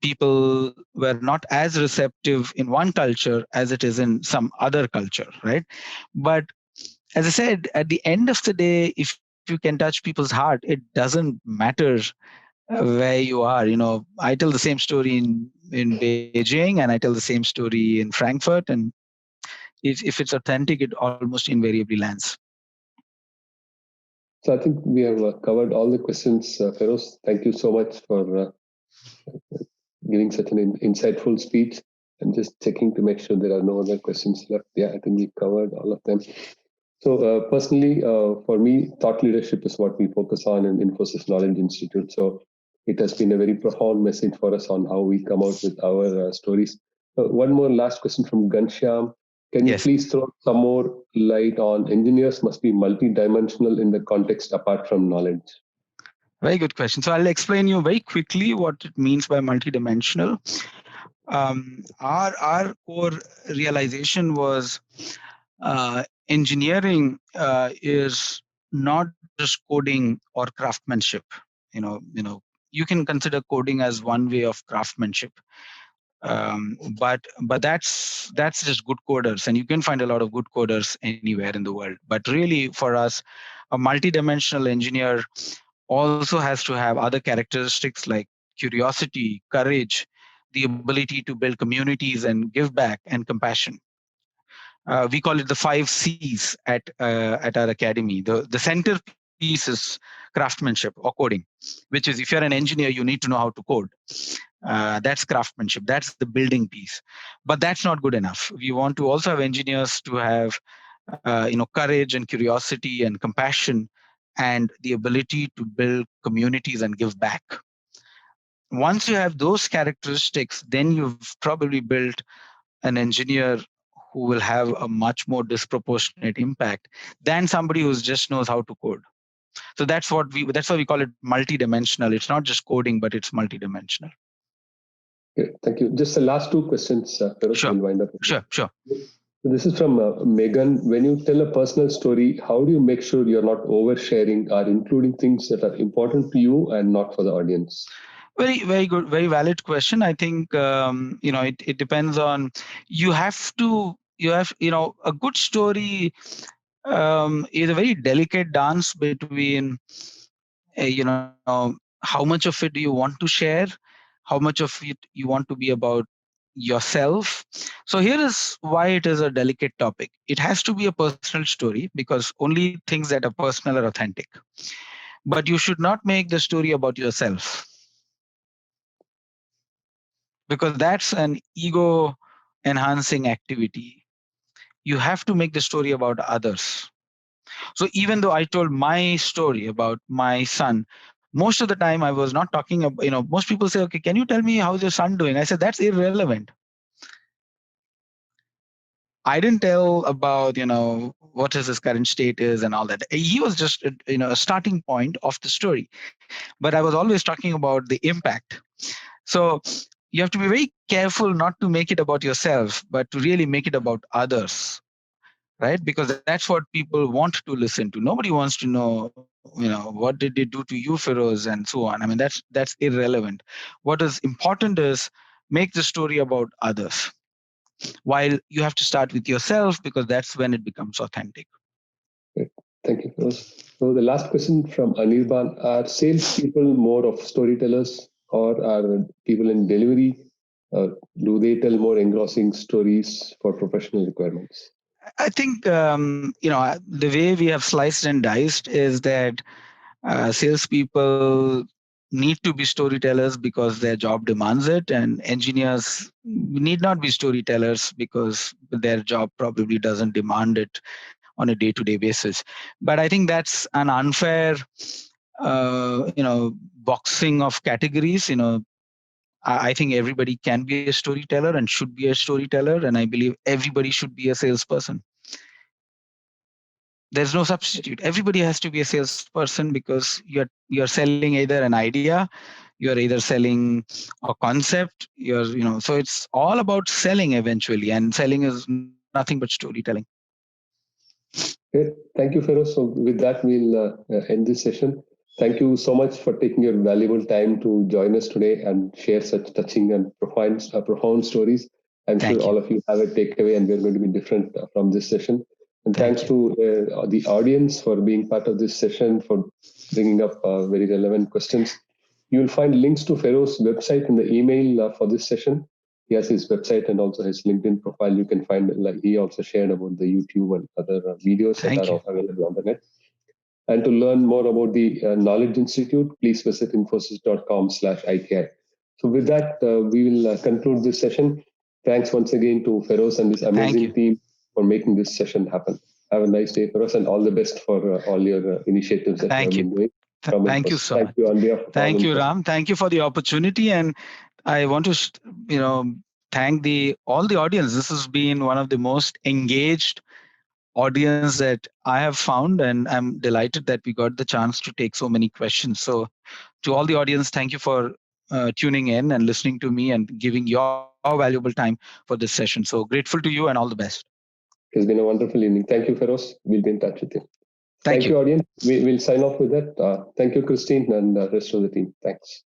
people were not as receptive in one culture as it is in some other culture, right? But as I said, at the end of the day, if you can touch people's heart, it doesn't matter where you are. I tell the same story in Beijing, and I tell the same story in Frankfurt, and if it's authentic, it almost invariably lands. So, I think we have covered all the questions, Feroz. Thank you so much for giving such an insightful speech. I'm just checking to make sure there are no other questions left. Yeah, I think we covered all of them. So personally, for me, thought leadership is what we focus on in Infosys Knowledge Institute. So it has been a very profound message for us on how we come out with our stories. One more last question from Ghanshyam. Can you Yes. please throw some more light on engineers must be multidimensional in the context apart from knowledge? Very good question. So I'll explain you very quickly what it means by multidimensional. Our core realization was engineering is not just coding or craftsmanship. You can consider coding as one way of craftsmanship, but that's just good coders, and you can find a lot of good coders anywhere in the world. But really, for us, a multidimensional engineer also has to have other characteristics like curiosity, courage, the ability to build communities and give back, and compassion. We call it the 5 C's at our academy. The centerpiece is craftsmanship or coding, which is, if you're an engineer, you need to know how to code. That's craftsmanship. That's the building piece. But that's not good enough. We want to also have engineers to have courage and curiosity and compassion, and the ability to build communities and give back. Once you have those characteristics, then you've probably built an engineer who will have a much more disproportionate impact than somebody who just knows how to code. So that's why we call it multidimensional. It's not just coding, but it's multidimensional. Okay, thank you. Just the last two questions, Feroz, Sure. we'll wind up. Sure. This is from Megan. When you tell a personal story, how do you make sure you're not oversharing or including things that are important to you and not for the audience? Very good, very valid question. I think it depends on, you have a good story is a very delicate dance between how much of it do you want to share, how much of it you want to be about yourself. So here is why it is a delicate topic. It has to be a personal story, because only things that are personal are authentic. But you should not make the story about yourself, because that's an ego enhancing activity. You have to make the story about others. So even though I told my story about my son, most of the time I was not talking about, most people say, okay, can you tell me how's your son doing? I said, that's irrelevant. I didn't tell about, what is his current status and all that. He was just, a starting point of the story. But I was always talking about the impact. So you have to be very careful not to make it about yourself, but to really make it about others, right? Because that's what people want to listen to. Nobody wants to know, what did they do to you, Feroz, and so on. I mean, that's irrelevant. What is important is make the story about others. While you have to start with yourself, because that's when it becomes authentic. Great. Thank you, Feroz. So the last question from Anirban: Are salespeople more of storytellers, or are people in delivery? Do they tell more engrossing stories for professional requirements? I think the way we have sliced and diced is that salespeople need to be storytellers because their job demands it, and engineers need not be storytellers because their job probably doesn't demand it on a day-to-day basis. But I think that's an unfair, boxing of categories. I think everybody can be a storyteller and should be a storyteller, and I believe everybody should be a salesperson. There's no substitute. Everybody has to be a salesperson because you're selling either an idea, you're either selling a concept, so it's all about selling eventually, and selling is nothing but storytelling. Great. Thank you, Feroz. So with that, we'll end this session. Thank you so much for taking your valuable time to join us today and share such touching and profound stories. I'm sure all of you have a takeaway, and we're going to be different from this session. And thanks to the audience for being part of this session, for bringing up very relevant questions. You'll find links to Feroz's website in the email for this session. He has his website and also his LinkedIn profile. You can find, like he also shared about the YouTube and other videos that are available on the net. And to learn more about the Knowledge Institute, please visit infosys.com/ITI. So with that, we will conclude this session. Thanks once again to Feroz and this amazing team for making this session happen. Have a nice day, Feroz, and all the best for all your initiatives that you have been doing. Thank you so much. Thank you on behalf of Thank you, Ram. Thank you for the opportunity, and I want to, thank all the audience. This has been one of the most engaged audience that I have found, and I'm delighted that we got the chance to take so many questions. So, to all the audience, thank you for tuning in and listening to me and giving your valuable time for this session. So grateful to you and all the best. It's been a wonderful evening. Thank you, Feroz. We'll be in touch with you. Thank you, audience. We'll sign off with that. Thank you, Christine, and the rest of the team. Thanks.